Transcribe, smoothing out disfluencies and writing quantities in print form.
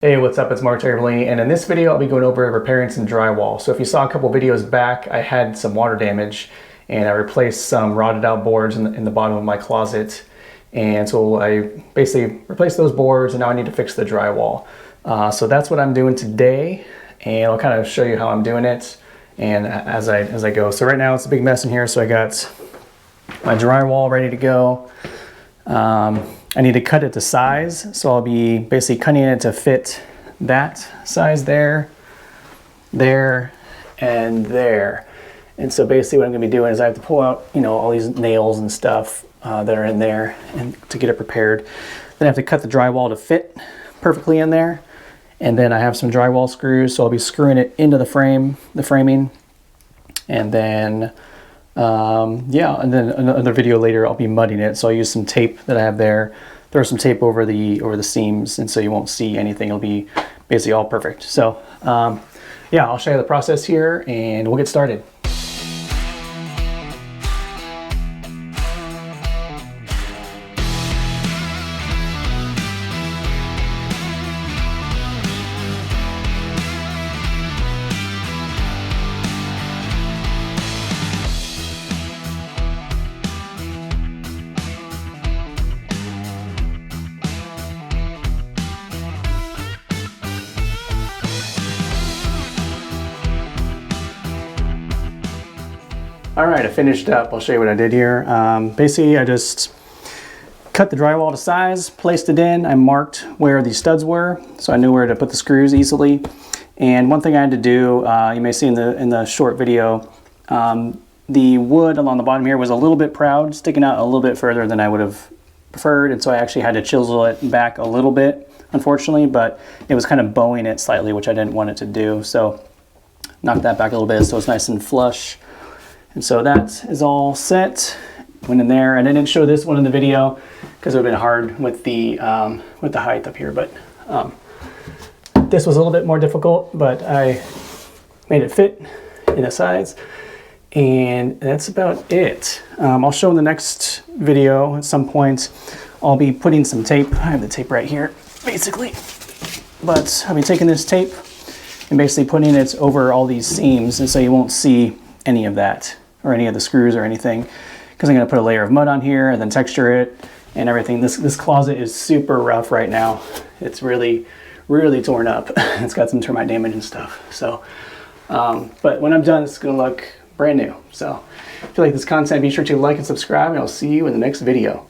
Hey, what's up? It's Mark Terbolini, and in this video I'll be going over repairing some drywall. So if you saw a couple videos back, I had some water damage and I replaced some rotted out boards in the bottom of my closet. And so I basically replaced those boards and now I need to fix the drywall. So that's what I'm doing today, and I'll kind of show you how I'm doing it and as I go. So right now it's a big mess in here, so I got my drywall ready to go. I need to cut it to size, so I'll be basically cutting it to fit that size there, and there. And so basically what I'm going to be doing is I have to pull out, all these nails and stuff that are in there and to get it prepared. Then I have to cut the drywall to fit perfectly in there. And then I have some drywall screws, so I'll be screwing it into the framing. And then and then another video later I'll be mudding it, so I'll use some tape that I have there, throw some tape over the seams, and so you won't see anything. It'll be basically all perfect. So yeah, I'll show you the process here and we'll get started. All right, I finished up. I'll show you what I did here. Basically, I just cut the drywall to size, placed it in. I marked where the studs were, so I knew where to put the screws easily. And one thing I had to do, you may see in the short video, the wood along the bottom here was a little bit proud, sticking out a little bit further than I would have preferred, and so I actually had to chisel it back a little bit, unfortunately, but it was kind of bowing it slightly, which I didn't want it to do. So knocked that back a little bit so it's nice and flush. And so that is all set. Went in there, and I didn't show this one in the video because it would have been hard with the height up here. But this was a little bit more difficult, but I made it fit in the sides, and that's about it. I'll show in the next video at some point. I'll be putting some tape. I have the tape right here, basically. But I'll be taking this tape and basically putting it over all these seams, and so you won't see any of that or any of the screws or anything, because I'm going to put a layer of mud on here and then texture it and everything. This closet is super rough right now. It's really torn up. It's got some termite damage and stuff. So but when I'm done, it's going to look brand new. So if you like this content, be sure to like and subscribe, and I'll see you in the next video.